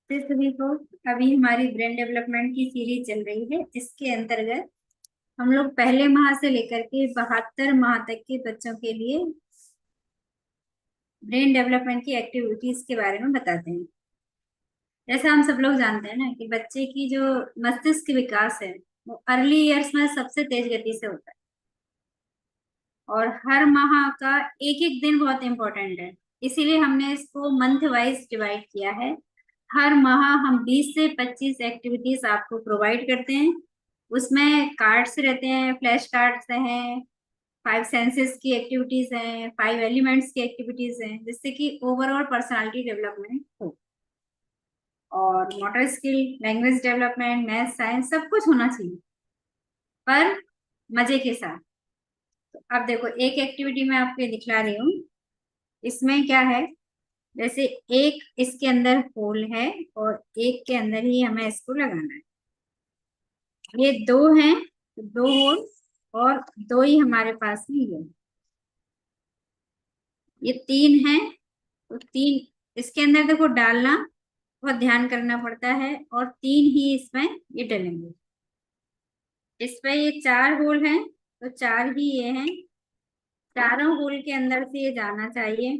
फिर सभी को अभी हमारी ब्रेन डेवलपमेंट की सीरीज चल रही है। इसके अंतर्गत हम लोग पहले माह से लेकर के 72 माह तक के बच्चों के लिए ब्रेन डेवलपमेंट की एक्टिविटीज के बारे में बताते हैं। जैसा हम सब लोग जानते हैं ना कि बच्चे की जो मस्तिष्क विकास है वो अर्ली ईयर्स में सबसे तेज गति से होता है। और हर माह का एक एक दिन बहुत इंपॉर्टेंट है, इसीलिए हमने इसको मंथ वाइज डिवाइड किया है। हर माह हम 20 से 25 एक्टिविटीज आपको प्रोवाइड करते हैं। उसमें कार्ड्स रहते हैं, फ्लैश कार्ड्स हैं, 5 सेंसेस की एक्टिविटीज हैं, 5 एलिमेंट्स की एक्टिविटीज हैं, जिससे कि ओवरऑल पर्सनालिटी डेवलपमेंट हो और motor skill, language development, math, science सब कुछ होना चाहिए, पर मजे के साथ। तो अब देखो, एक एक्टिविटी मैं आपको दिखला रही हूँ। इसमें क्या है, जैसे एक इसके अंदर होल है और एक के अंदर ही हमें इसको लगाना है। ये दो हैं तो दो होल और दो ही हमारे पास में ये तीन है तो तीन इसके अंदर देखो डालना बहुत ध्यान करना पड़ता है, और तीन ही इसमें ये डलेंगे। इस पे ये 4 होल हैं तो 4 ही ये हैं। चारों होल के अंदर से ये जाना चाहिए।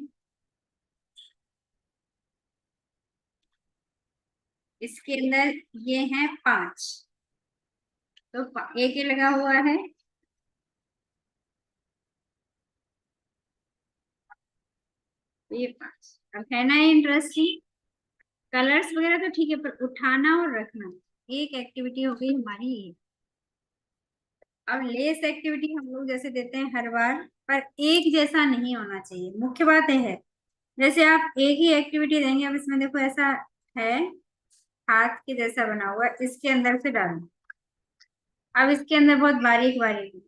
इसके अंदर ये हैं 5, तो एक ही लगा हुआ है। तो ये 5 अब है ना इंटरेस्टिंग। कलर्स वगैरह तो ठीक है, पर उठाना और रखना एक एक्टिविटी हो गई हमारी ये। अब लेस एक्टिविटी हम लोग जैसे देते हैं हर बार, पर एक जैसा नहीं होना चाहिए, मुख्य बात यह है। जैसे आप एक ही एक्टिविटी देंगे, अब इसमें देखो ऐसा है, हाथ के जैसा बना हुआ है, इसके अंदर से डालना। अब इसके अंदर बहुत बारीक बारीक,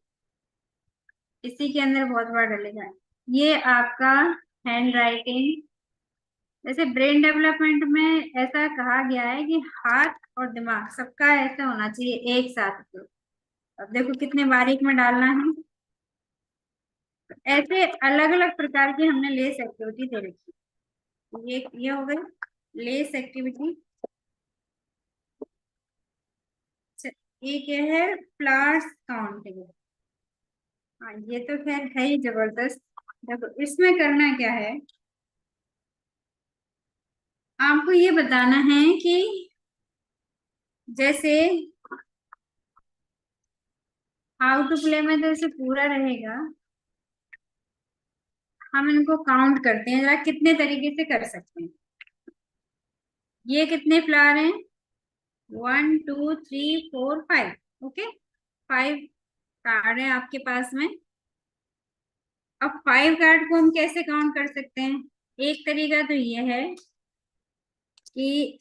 इसी के अंदर बहुत बार डलेगा। ये आपका हैंड राइटिंग। जैसे ब्रेन डेवलपमेंट में ऐसा कहा गया है कि हाथ और दिमाग सबका ऐसा होना चाहिए एक साथ। तो अब देखो कितने बारीक में डालना है। तो ऐसे अलग अलग प्रकार की हमने लेस एक्टिविटी दे रखी है। ये हो गई लेस एक्टिविटी। एक ये है फ्लावर्स काउंटिंग। हाँ, ये तो खैर है ही जबरदस्त। देखो इसमें करना क्या है, आपको ये बताना है कि जैसे हाउ टू प्ले में तो इसे पूरा रहेगा। हम इनको काउंट करते हैं, जरा कितने तरीके से कर सकते हैं। ये कितने फ्लावर हैं, 1 2 3 4 5। ओके, 5 कार्ड है आपके पास में। अब 5 कार्ड को हम कैसे काउंट कर सकते हैं। एक तरीका तो ये है कि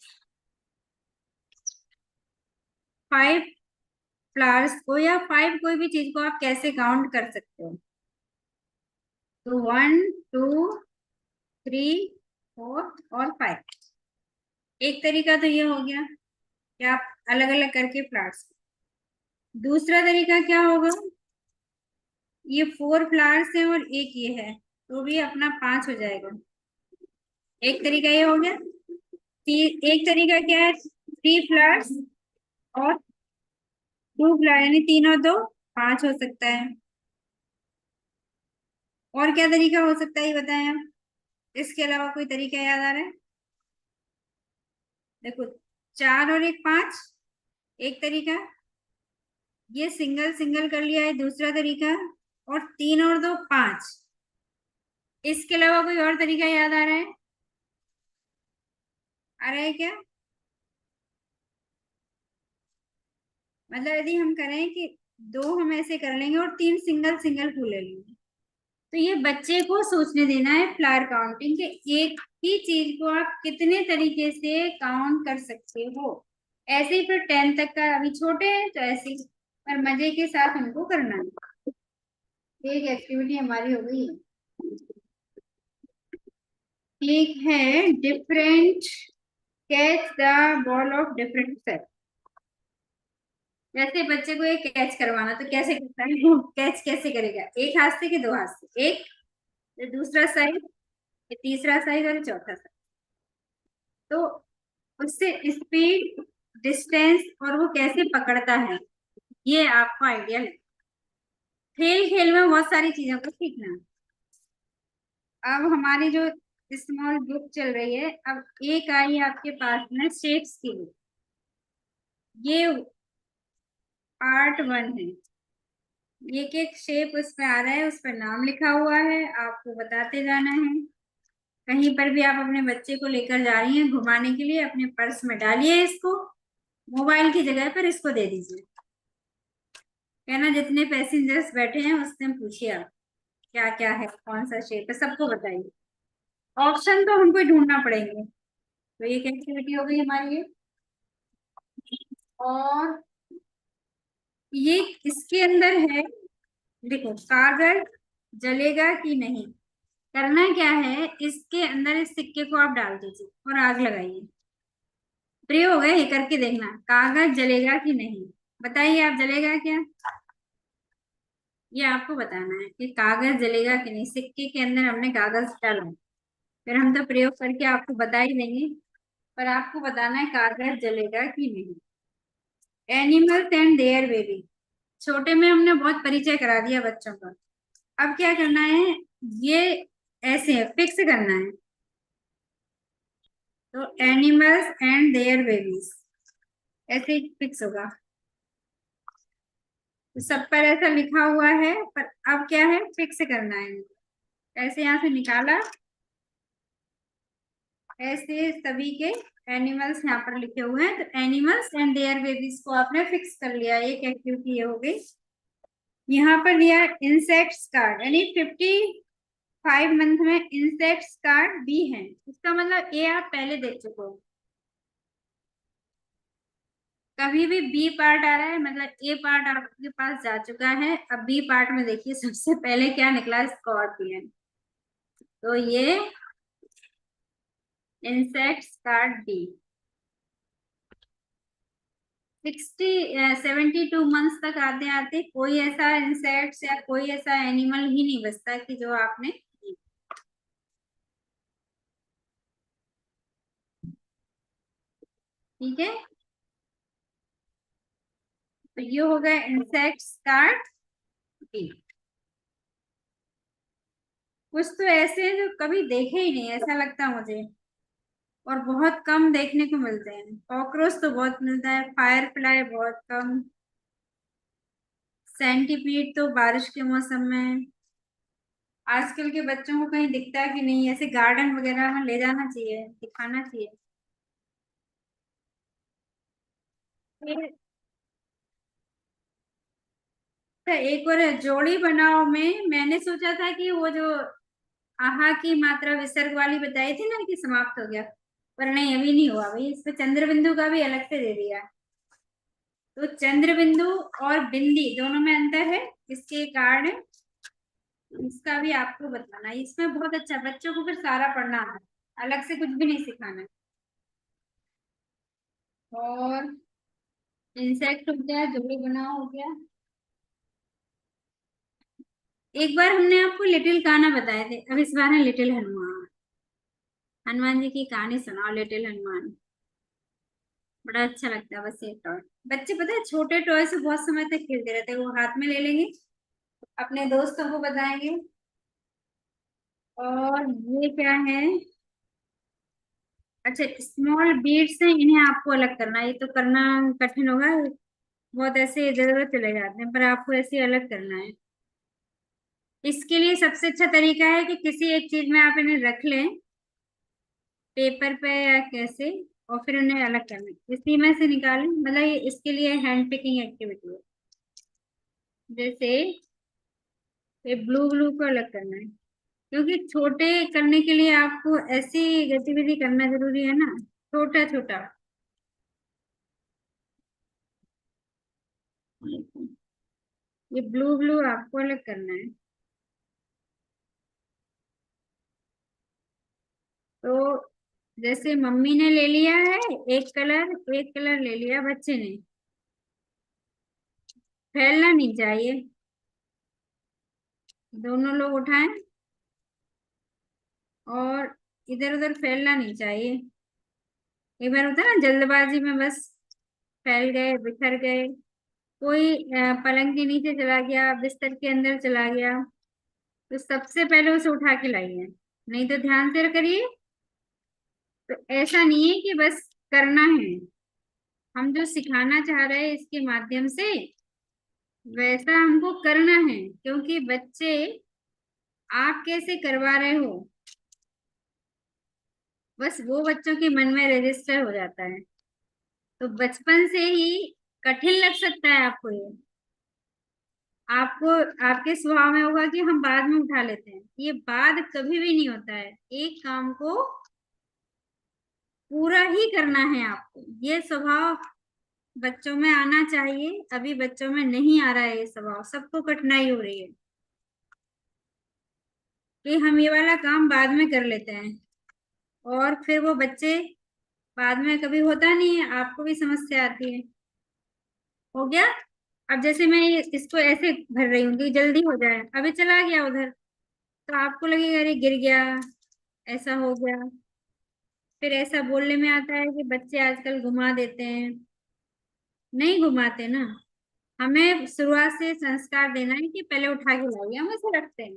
5 फ्लावर्स को या 5 कोई भी चीज को आप कैसे काउंट कर सकते हो। तो 1 2 3 4 और 5। एक तरीका तो ये हो गया कि आप अलग अलग करके फ्लावर्स। दूसरा तरीका क्या होगा, ये 4 फ्लावर्स हैं और एक ये है, तो भी अपना 5 हो जाएगा। एक तरीका ये हो गया। एक तरीका क्या है, 3 फ्लावर्स और 2 फ्लावर, यानी 3 और 2 5 हो सकता है। और क्या तरीका हो सकता है ये बताएं आप। इसके अलावा कोई तरीका याद आ रहा है। देखो, 4 और 1 5 एक तरीका, ये सिंगल सिंगल कर लिया है दूसरा तरीका, और 3 और 2 5। इसके अलावा कोई और तरीका याद आ रहा है, आ रहा है क्या। मतलब यदि हम करें कि 2 हम ऐसे कर लेंगे और 3 सिंगल सिंगल फूल ले लेंगे, तो ये बच्चे को सोचने देना है फ्लावर काउंटिंग के, एक ही चीज को आप कितने तरीके से काउंट कर सकते हो। ऐसे ही फिर 10 तक का, अभी छोटे हैं तो ऐसे ही, पर मजे के साथ हमको करना है। एक एक्टिविटी हमारी हो गई है। एक है different catch the ball of different set. जैसे बच्चे को एक कैच करवाना, तो कैसे करता है वो, कैच कैसे करेगा, एक हाथ से कि दो हाथ से, एक, ये दूसरा साइड, ये तीसरा साइड और ये चौथा साइड। तो उससे स्पीड, डिस्टेंस और वो कैसे पकड़ता है, ये आपको आइडिया लगे। खेल खेल में बहुत सारी चीजों को सीखना। अब हमारी जो स्मॉल बुक चल रही है, अब एक आई आपके पास में शेप्स की बुक। ये पार्ट 1 है। एक एक शेप उस पे आ रहा है, उस पर नाम लिखा हुआ है, आपको बताते जाना है। कहीं पर भी आप अपने बच्चे को लेकर जा रही हैं घुमाने के लिए, अपने पर्स में डालिए इसको, मोबाइल की जगह पर इसको दे दीजिए। कहना जितने पैसेंजर्स बैठे हैं उससे पूछिए आप क्या क्या है, कौन सा शेप है, सबको बताइए। ऑप्शन तो हमको ही ढूंढना पड़ेंगे। तो ये एक्टिविटी हो गई हमारी ये। और ये इसके अंदर है, देखो कागज जलेगा कि नहीं। करना क्या है, इसके अंदर इस सिक्के को आप डाल दीजिए और आग लगाइए। प्रयोग है, ये करके देखना, कागज जलेगा कि नहीं। बताइए आप, जलेगा क्या? ये आपको बताना है कि कागज जलेगा कि नहीं। सिक्के के अंदर हमने कागज डाला है, फिर हम तो प्रयोग करके आपको बता ही देंगे, पर आपको बताना है कागज जलेगा कि नहीं। एनिमल्स एंड देयर बेबी, छोटे में हमने बहुत परिचय करा दिया बच्चों का। अब क्या करना है, ये ऐसे फिक्स करना है। तो एनिमल्स एंड देयर बेबीज ऐसे ही फिक्स होगा। तो सब पर ऐसा लिखा हुआ है, पर अब क्या है, फिक्स करना है। ऐसे यहाँ से निकाला, ऐसे सभी के एनिमल्स यहाँ पर लिखे हुए हैं, तो एनिमल्स एंड देयर बेबीज को आपने फिक्स कर लिया। एक एक्टिविटी ये हो गई। यहाँ पर दिया इंसेक्ट्स कार्ड, यानी 55 मंथ में इंसेक्ट्स कार्ड बी है। इसका मतलब ए आप पहले देख चुके हो। कभी भी बी पार्ट आ रहा है मतलब ए पार्ट आपके पास जा चुका है। अब बी पार्ट में देखिए सबसे पहले क्या निकला, स्कॉर्पियन। तो ये इंसेक्ट्स कार्ड बी। 72 मंथ्स तक आते आते कोई ऐसा इंसेक्ट्स या कोई ऐसा एनिमल ही नहीं बचता कि जो आपने, ठीक है। तो ये हो गया इंसेक्ट्स कार्ड बी। कुछ तो ऐसे हैं जो कभी देखे ही नहीं, ऐसा लगता है मुझे, और बहुत कम देखने को मिलते हैं। कॉकरोच तो बहुत मिलता है, फायर फ्लाई बहुत कम, सेंटीपीड तो बारिश के मौसम में। आजकल के बच्चों को कहीं दिखता है कि नहीं, ऐसे गार्डन वगैरह में ले जाना चाहिए, दिखाना चाहिए। फिर एक और है, जोड़ी बनाओ में मैंने सोचा था कि वो जो आहा की मात्रा विसर्ग वाली बताई थी ना कि समाप्त हो गया, पर नहीं, अभी नहीं हुआ भाई। इस पे चंद्र बिंदु का भी अलग से दे दिया। तो चंद्र बिंदु और बिंदी दोनों में अंतर है। इसके कार्ड है, इसका भी आपको बताना है। इसमें बहुत अच्छा, बच्चों को फिर सारा पढ़ना है, अलग से कुछ भी नहीं सिखाना है। और इंसेक्ट हो गया, जोड़ी बनाओ हो गया। एक बार हमने आपको लिटिल कान्हा बताए थे, अब इस बार है लिटिल हनुमान। हनुमान जी की कहानी सुनाओ, लिटिल हनुमान। बड़ा अच्छा लगता है बस ये टॉय। बच्चे पता है छोटे टॉय से बहुत समय तक खेलते रहते हैं, वो हाथ में ले लेंगे, अपने दोस्तों को बताएंगे। और ये क्या है, अच्छा स्मॉल बीड्स हैं, इन्हें आपको अलग करना है। ये तो करना कठिन होगा, बहुत ऐसे इधर उधर चले जाते हैं, पर आपको ऐसे अलग करना है। इसके लिए सबसे अच्छा तरीका है कि किसी एक चीज में आप इन्हें रख लें, पेपर पे या कैसे, और फिर उन्हें अलग करना है, इसी में से निकालें। मतलब ये इसके लिए हैंड पिकिंग एक्टिविटी है। जैसे ये ब्लू ब्लू को अलग करना है, क्योंकि छोटे करने के लिए आपको ऐसी गतिविधि करना जरूरी है ना, छोटा छोटा। ये ब्लू ब्लू आपको अलग करना है। तो जैसे मम्मी ने ले लिया है एक कलर ले लिया बच्चे ने, फैलना नहीं चाहिए। दोनों लोग उठाएं और इधर उधर फैलना नहीं चाहिए। एक बार होता है ना जल्दबाजी में बस फैल गए, बिखर गए। कोई पलंग के नीचे चला गया, बिस्तर के अंदर चला गया, तो सबसे पहले उसे उठा के लाइए। नहीं तो ध्यान से करिए। तो ऐसा नहीं है कि बस करना है, हम जो सिखाना चाह रहे हैं इसके माध्यम से वैसा हमको करना है, क्योंकि बच्चे आप कैसे करवा रहे हो बस वो बच्चों के मन में रजिस्टर हो जाता है। तो बचपन से ही कठिन लग सकता है आपको ये, आपको आपके स्वभाव में होगा कि हम बाद में उठा लेते हैं, ये बाद कभी भी नहीं होता है। एक काम को पूरा ही करना है आपको, ये स्वभाव बच्चों में आना चाहिए। अभी बच्चों में नहीं आ रहा है ये स्वभाव, सबको कठिनाई हो रही है कि हम ये वाला काम बाद में कर लेते हैं, और फिर वो बच्चे बाद में कभी होता नहीं है, आपको भी समस्या आती है। हो गया। अब जैसे मैं इसको ऐसे भर रही हूँ कि जल्दी हो जाए, अभी चला गया उधर, तो आपको लगेगा अरे गिर गया, ऐसा हो गया। फिर ऐसा बोलने में आता है कि बच्चे आजकल घुमा देते हैं। नहीं घुमाते ना, हमें शुरुआत से संस्कार देना है कि पहले उठा के लाइए, हम ऐसे रखते हैं।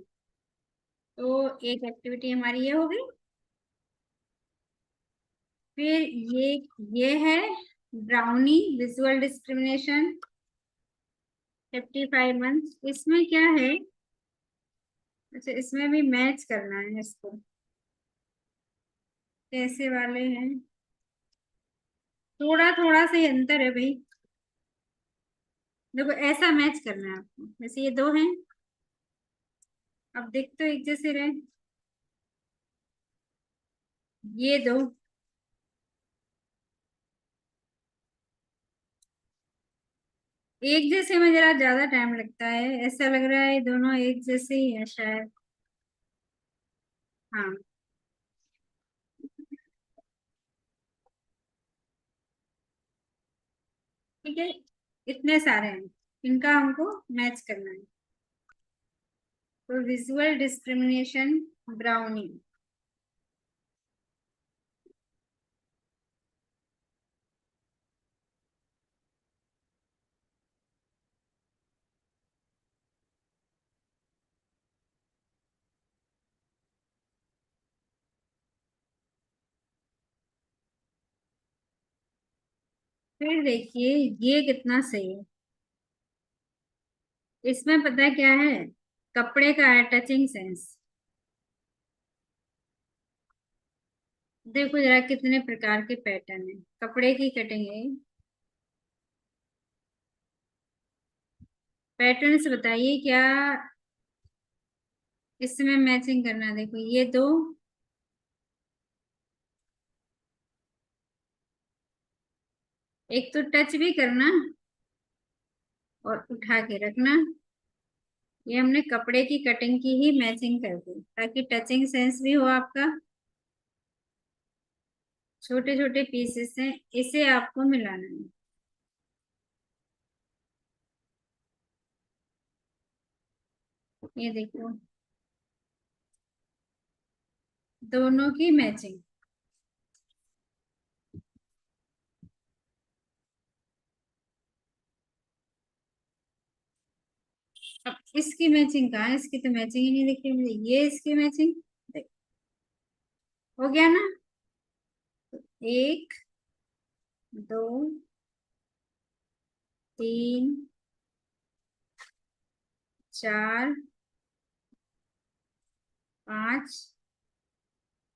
तो एक एक्टिविटी हमारी ये हो गई। फिर ये है ब्राउनी विजुअल डिस्क्रिमिनेशन 55 मंथ्स। इसमें क्या है, अच्छा इसमें भी मैच करना है इसको, कैसे वाले हैं, थोड़ा थोड़ा सा ही अंतर है भाई। देखो ऐसा मैच करना है आपको, जैसे ये दो हैं, अब देख तो एक जैसे रहे, ये दो एक जैसे में जरा ज्यादा टाइम लगता है, ऐसा लग रहा है ये दोनों एक जैसे ही है शायद। हाँ ठीक है, इतने सारे हैं, इनका हमको मैच करना है। तो विजुअल डिस्क्रिमिनेशन ब्राउनी। फिर देखिए ये कितना सही है। इसमें पता है क्या है, कपड़े का है टचिंग सेंस। देखो जरा कितने प्रकार के पैटर्न है, कपड़े की कटिंग है। पैटर्न से बताइए क्या इसमें मैचिंग करना है। देखो ये दो, एक तो टच भी करना और उठा के रखना। ये हमने कपड़े की कटिंग की ही मैचिंग कर दी ताकि टचिंग सेंस भी हो आपका। छोटे छोटे पीसेस हैं, इसे आपको मिलाना है। ये देखो दोनों की मैचिंग। अब इसकी मैचिंग कहाँ है, इसकी तो मैचिंग ही नहीं दिख रही मुझे, ये इसकी मैचिंग। देख, हो गया ना। एक, दो, तीन, चार, पाँच,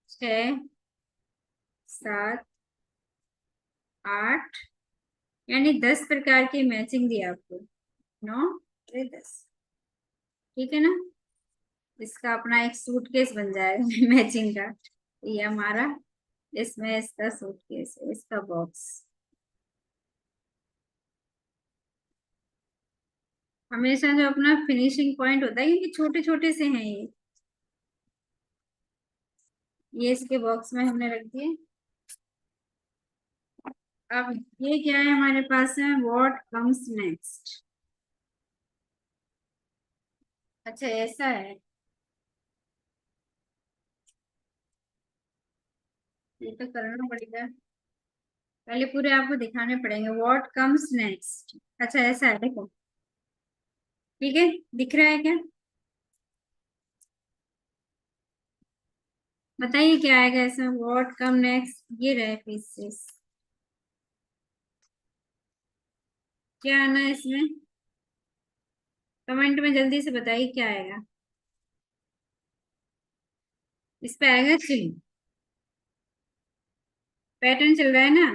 छ, सात, आठ, यानी 10 प्रकार की मैचिंग दी आपको। नौ, 10। ठीक है ना। इसका अपना एक सूटकेस बन जाएगा मैचिंग का। ये हमारा, इसमें इसका सूटकेस है, इसका बॉक्स। हमेशा जो अपना फिनिशिंग पॉइंट होता है, क्योंकि छोटे छोटे से हैं ये इसके बॉक्स में हमने रख दिए। अब ये क्या है हमारे पास है, व्हाट कम्स नेक्स्ट। अच्छा ऐसा है, ये तो करना पड़ेगा। पहले पूरे आपको दिखाने पड़ेंगे। What comes next. अच्छा ऐसा है, देखो। ठीक है, दिख रहा है क्या? बताइए क्या आएगा इसमें। व्हाट कम नेक्स्ट, ये रहे पीसेस। क्या आना है इसमें? कमेंट में जल्दी से बताइए क्या आएगा। इस पे आएगा चिली। पैटर्न चल रहा है ना,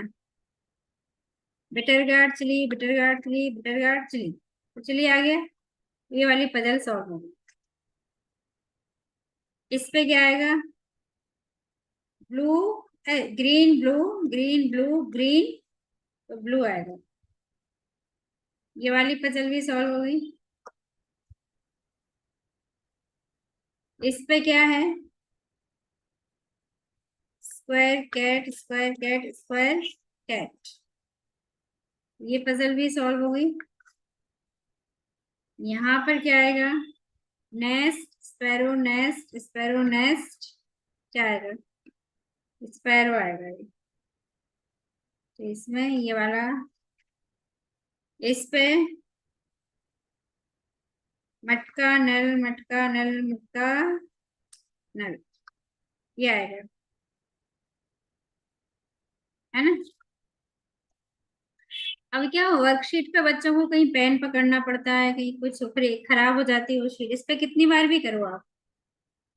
bitter gourd chilli, bitter gourd chilli, bitter gourd chilli. तो चिली आ गया। ये वाली पजल सॉल्व हो गई। इस पे क्या आएगा? Blue, green blue, green blue green, तो ब्लू आएगा। ये वाली पजल भी सॉल्व हो गई। इस पे क्या है? Square cat, square cat, square cat. ये पजल भी सॉल्व हो गई। यहाँ पर क्या आएगा? Nest, sparrow nest, sparrow nest. क्या आएगा? स्पैरो आएगा ये। तो इसमें ये वाला, इस पे मटका नल, मटका नल, मटका नल, ये आएगा। है ना? अब क्या वर्कशीट पे बच्चों को कहीं पेन पकड़ना पड़ता है, कहीं कुछ खराब हो जाती है वो शीट। इस पे कितनी बार भी करो आप।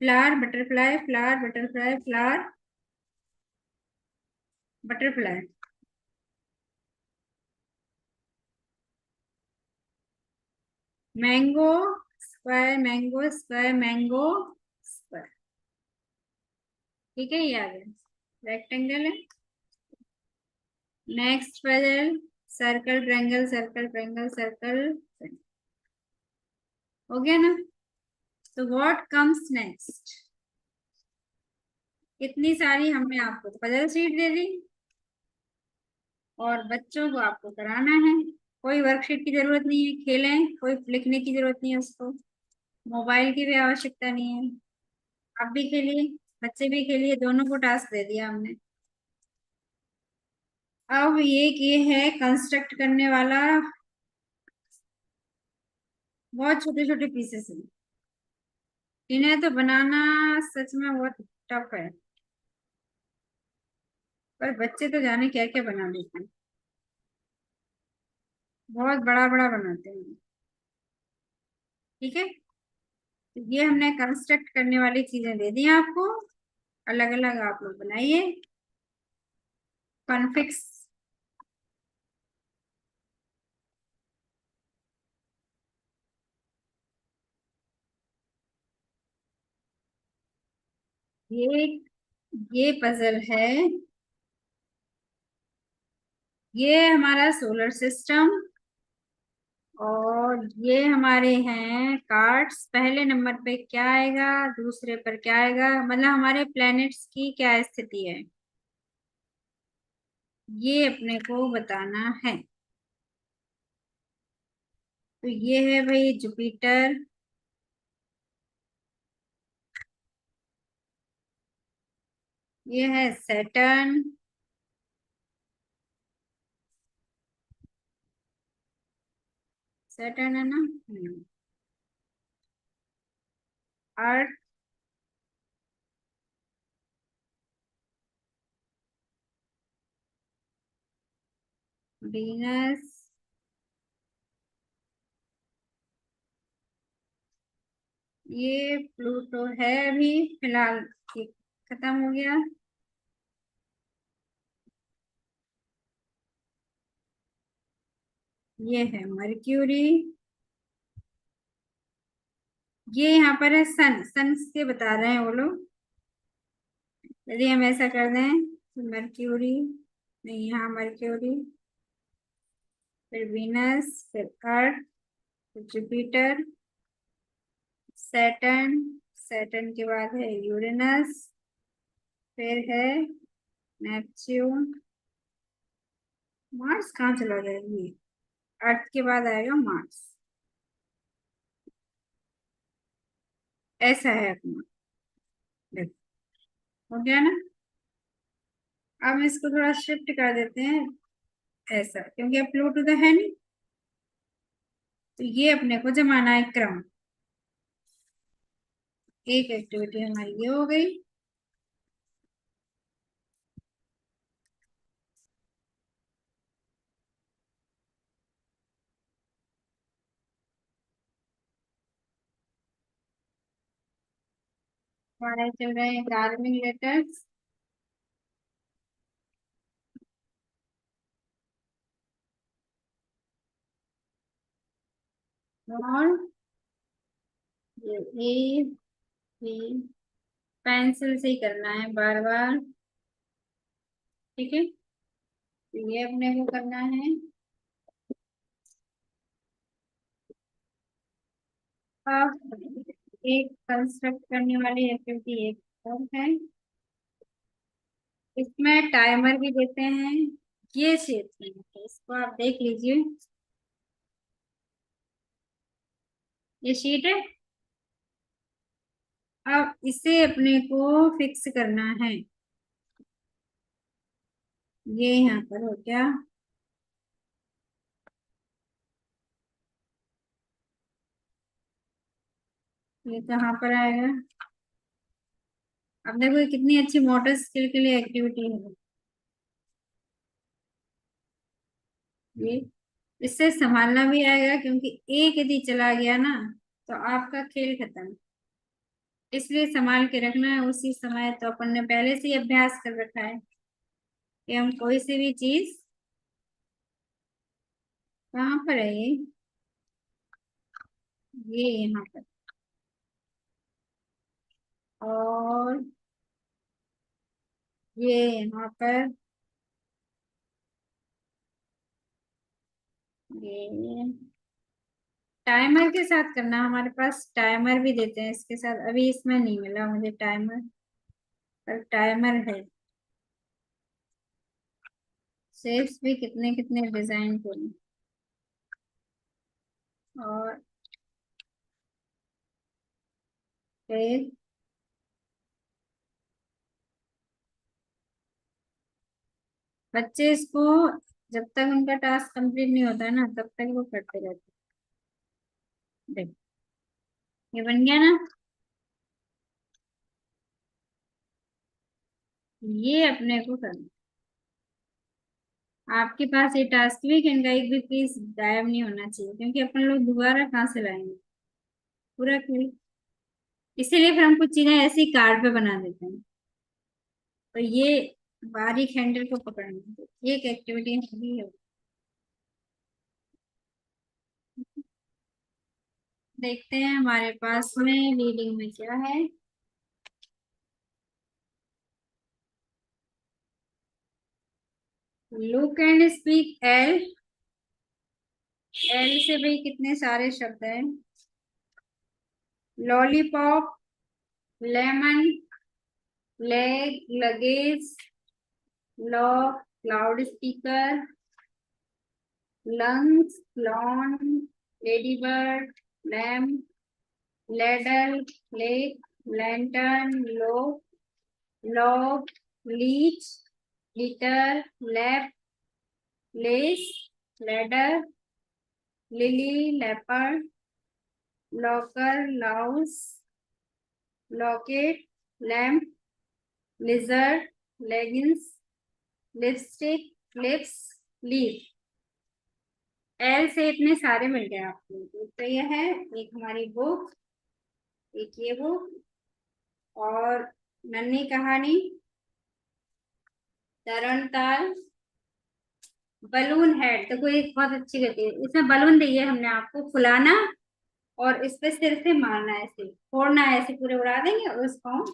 Flower butterfly, flower butterfly, flower butterfly. Mango square, mango square, mango square. ठीक है, ये आ गया। रेक्टेंगल है। Next puzzle, circle triangle, circle triangle, circle. हो गया ना? तो व्हाट कम्स नेक्स्ट। इतनी सारी हमने आपको पजल शीट दे दी और बच्चों को आपको कराना है। कोई वर्कशीट की जरूरत नहीं है, खेलें, कोई लिखने की जरूरत नहीं है उसको। मोबाइल की भी आवश्यकता नहीं है। आप भी खेलिए, बच्चे भी खेलिए, दोनों को टास्क दे दिया हमने। अब ये है कंस्ट्रक्ट करने वाला। बहुत छोटे छोटे पीसेस हैं, इन्हें तो बनाना सच में बहुत टफ है। पर बच्चे तो जाने क्या क्या बना लेते हैं। बहुत बड़ा बड़ा बनाते हैं। ठीक है, तो ये हमने कंस्ट्रक्ट करने वाली चीजें दे दी हैं आपको। अलग अलग आप लोग बनाइए। कॉन्फिक्स। ये ये पजल है। ये हमारा सोलर सिस्टम। और ये हमारे हैं कार्ड्स। पहले नंबर पे क्या आएगा, दूसरे पर क्या आएगा, मतलब हमारे प्लैनेट्स की क्या स्थिति है, ये अपने को बताना है। तो ये है भाई जुपिटर। ये है सैटर्न। सैटर्न है ना? अर्थ। वीनस। ये प्लूटो है अभी फिलहाल, ये खत्म हो गया। ये है मर्क्यूरी। ये यहाँ पर है सन। सन से बता रहे हैं वो लोग। यदि हम ऐसा कर दें तो मर्क्यूरी, नहीं यहाँ मर्क्यूरी, फिर वीनस, फिर अर्थ, फिर जुपिटर, सैटर्न। सैटर्न के बाद है यूरेनस, फिर है नेपच्यून। मार्स कहाँ चला गया ये? अर्थ के बाद आएगा मार्स। ऐसा है अपना। देखो, हो गया ना? अब इसको थोड़ा शिफ्ट कर देते हैं ऐसा, क्योंकि अब प्लूटो तो है नहीं। तो ये अपने को जमाना है क्रम। एक एक्टिविटी हमारी ये हो गई। हमारा चल रहा है गार्मिंग लेटर्स। और ये ए बी, पेंसिल से ही करना है बार बार। ठीक है, तो ये अपने को करना है। अब एक कंस्ट्रक्ट करने वाली एक्टिविटी एक और है। इसमें टाइमर भी देते हैं। ये क्षेत्र है, तो इसको आप देख लीजिए। ये शीट है। अब इसे अपने को फिक्स करना है। ये यहाँ पर हो गया। ये कहाँ पर आएगा? अब देखो ये कितनी अच्छी मोटर स्किल के लिए एक्टिविटी है ये। इससे संभालना भी आएगा, क्योंकि एक यदि चला गया ना तो आपका खेल खत्म। इसलिए संभाल के रखना है उसी समय। तो अपन ने पहले से ही अभ्यास कर रखा है कि हम कोई सी भी चीज, कहाँ पर है ये यहाँ पर। और ये यहाँ पर, ये टाइमर के साथ करना। हमारे पास टाइमर भी देते हैं इसके साथ, अभी इसमें नहीं मिला मुझे टाइमर, पर टाइमर है। शेप्स भी कितने कितने डिजाइन के हैं। और फिर बच्चे इसको, जब तक उनका टास्क कंप्लीट नहीं होता है ना तब तक वो करते रहते हैं। देख, ये बन गया ना। ये अपने को करना। आपके पास ये टास्क भी कि इनका एक भी पीस गायब नहीं होना चाहिए, क्योंकि अपन लोग दोबारा कहाँ से लाएंगे पूरा खेल। इसीलिए फिर हम कुछ चीजें ऐसी कार्ड पे बना देते हैं। तो ये बारीक हैंडल को पकड़ना, तो ये एक एक्टिविटी भी है। देखते हैं हमारे पास में रीडिंग में क्या है। Look and speak L. L से भाई कितने सारे शब्द हैं। Lollipop, lemon, leg, luggage, lock, loudspeaker, lungs, lawn, ladybird, lamp, ladle, lake, lantern, low, log, leech, litre, lap, lace, ladder, lily, leopard, locker, louse, locket, lamp, lizard, leggings, lipstick, lips, leaf. L से इतने सारे मिल गए आपको। तो ये है एक हमारी बुक, एक ये बुक, और नन्ही कहानी, तरणताल, बलून हेड। तो कोई बहुत अच्छी गति है इसमें। बलून दिए हमने आपको फुलाना, और इस पे सिर से मारना है, ऐसे फोड़ना है, ऐसे पूरे उड़ा देंगे और उसको हम।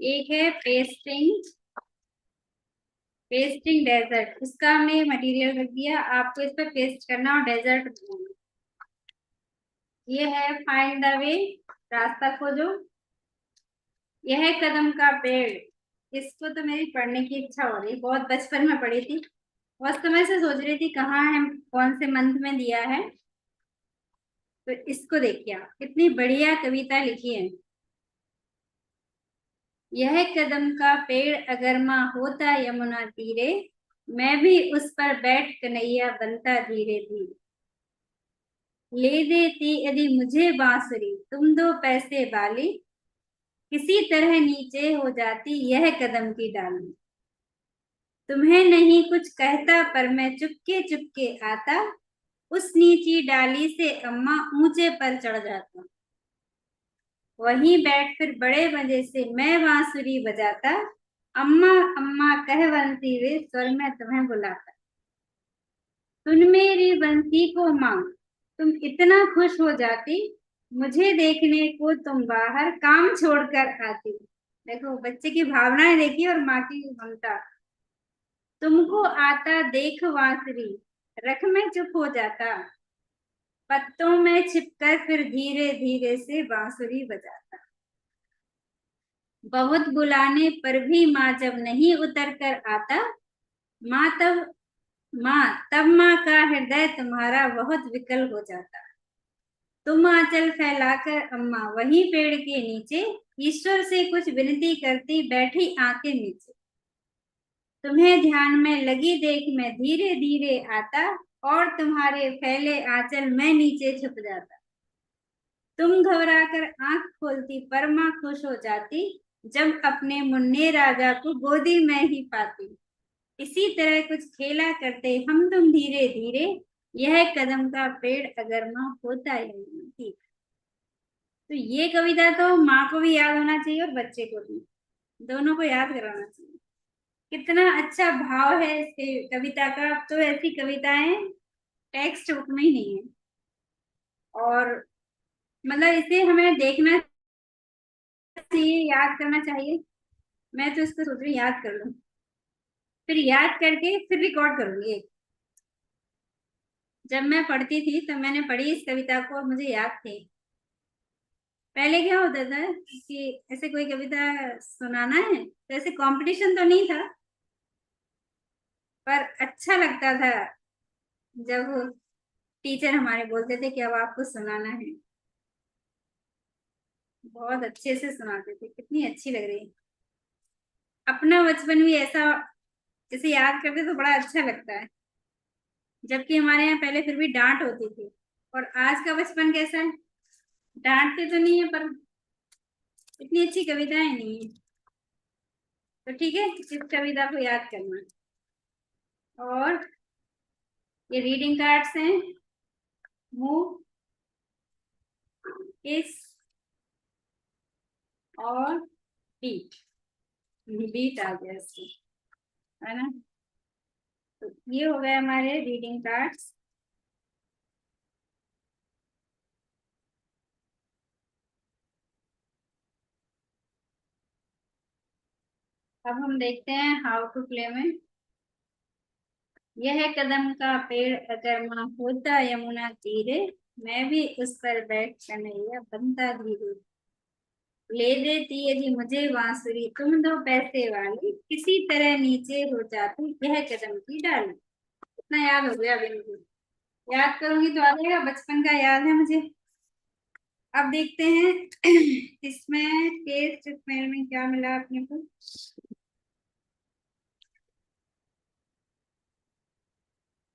एक है पेस्टिंग, पेस्टिंग डेजर्ट। इसका हमने मटेरियल रख दिया, आपको इस पे पेस्ट करना और डेजर्ट बनाना। ये है फाइंड द वे, रास्ता खोजो। यह है कदम का पेड़। इसको तो मेरी पढ़ने की इच्छा हो रही, बहुत बचपन में पढ़ी थी। उस समय से सोच रही थी कहाँ है, कौन से मंथ में दिया है। तो इसको देखिए आप, कितनी बढ़िया कविता लिखी है। यह कदम का पेड़ अगर माँ होता यमुना तीरे, मैं भी उस पर बैठ कन्हैया बनता धीरे धीरे। ले देती यदि मुझे बांसुरी तुम दो पैसे वाली, किसी तरह नीचे हो जाती यह कदम की डाली। तुम्हें नहीं कुछ कहता पर मैं चुपके चुपके आता, उस नीची डाली से अम्मा ऊंचे पर चढ़ जाता। वहीं बैठ फिर बड़े मजे से मैं बांसुरी बजाता, अम्मा अम्मा कह बंसी वे स्वर में तुम्हें बुलाता। सुन मेरी बंसी को माँ, तुम इतना खुश हो जाती, मुझे देखने को तुम बाहर काम छोड़कर आती। देखो बच्चे की भावनाएं देखी और माँ की ममता। तुमको आता देख बांसुरी, रख में चुप हो जाता, पत्तों में छिपकर फिर धीरे धीरे से बांसुरी बजाता। बहुत बुलाने पर भी माँ जब नहीं उतर कर आता, माँ तब तब माँ का हृदय तुम्हारा बहुत विकल हो जाता। तुम आंचल फैलाकर अम्मा वहीं पेड़ के नीचे ईश्वर से कुछ विनती करती बैठी आंखें नीचे। तुम्हें ध्यान में लगी देख मैं धीरे धीरे आता, और तुम्हारे फैले आंचल में नीचे छुप जाता। तुम घबराकर आंख खोलती पर माँ खुश हो जाती, जब अपने मुन्ने राजा को गोदी में ही पाती। इसी तरह कुछ खेला करते हम तुम धीरे धीरे, यह कदम का पेड़ अगर माँ होता ही नहीं थी। तो ये कविता तो माँ को भी याद होना चाहिए और बच्चे को भी, दोनों को याद कराना चाहिए। कितना अच्छा भाव है इसके कविता का। अब तो ऐसी कविताएं टेक्स्ट बुक में ही नहीं है, और मतलब इसे हमें देखना चाहिए, याद करना चाहिए। मैं तो इसको सोच रही याद कर लूं, फिर याद करके फिर रिकॉर्ड करूंगी। जब मैं पढ़ती थी तब मैंने पढ़ी इस कविता को और मुझे याद थी। पहले क्या होता था कि ऐसे कोई कविता सुनाना है तो ऐसे कंपटीशन तो नहीं था, पर अच्छा लगता था जब टीचर हमारे बोलते थे कि अब आपको सुनाना है। बहुत अच्छे से सुनाते थे, कितनी अच्छी लग रही। अपना बचपन भी ऐसा जैसे याद करते तो बड़ा अच्छा लगता है। जबकि हमारे यहाँ पहले फिर भी डांट होती थी, और आज का बचपन कैसा है, डांटते तो नहीं है पर इतनी अच्छी कविताएं नहीं है। तो ठीक है, इस कविता को याद करना। और ये रीडिंग कार्ड्स हैं। मूव, किस और बीट। बीट आ गया इसमें, है ना। तो ये हो गए हमारे रीडिंग कार्ड्स। अब हम देखते हैं हाउ टू प्ले में। यह कदम का पेड़ अगर माँ होता यमुना तीरे, मैं भी उस पर बैठ कन्हैया बनता धीरे। ले देती यदि मुझे बांसुरी तुम दो पैसे वाली, किसी तरह नीचे हो जाती यह कदम की डाली। इतना याद हो गया अभी मुझे, याद करूंगी तो आ जाएगा, बचपन का याद है मुझे। अब देखते हैं इसमें टेस्ट स्मेल में क्या मिला अपने को।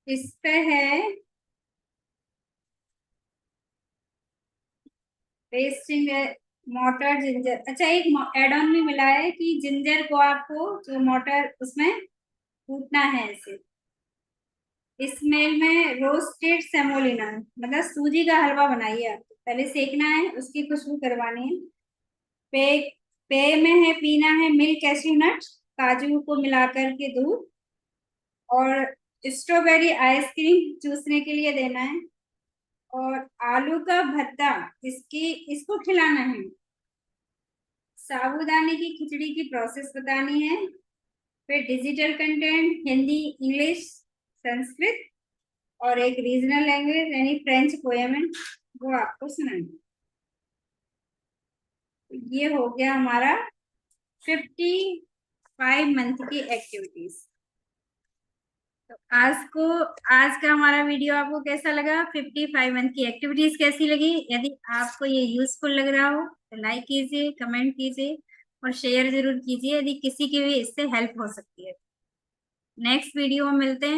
इस पे है पेस्टिंग मोटर जिंजर। अच्छा, एक एड ऑन में मिला है कि जिंजर को आपको जो मोटर उसमें कूटना है ऐसे। इसमें में रोस्टेड सेमोलिना, मतलब सूजी का हलवा बनाइए आप। पहले सेकना है, उसकी खुशबू करवानी है। पे पेय में है, पीना है मिल्क कैश्यू नट, काजू को मिलाकर के दूध, और स्ट्रॉबेरी आइसक्रीम चूसने के लिए देना है, और आलू का भरता इसकी इसको खिलाना है। साबूदाने की खिचड़ी की प्रोसेस बतानी है। फिर digital content Hindi, English, Sanskrit, और एक रीजनल लैंग्वेज यानी फ्रेंच पोएम है, वो आपको सुनानी है। तो ये हो गया हमारा 55 मंथ की एक्टिविटीज। तो आज का हमारा वीडियो आपको कैसा लगा, 55 मंथ की एक्टिविटीज कैसी लगी। यदि आपको ये यूजफुल लग रहा हो तो लाइक कीजिए, कमेंट कीजिए, और शेयर जरूर कीजिए यदि किसी की भी इससे हेल्प हो सकती है। नेक्स्ट वीडियो में मिलते हैं।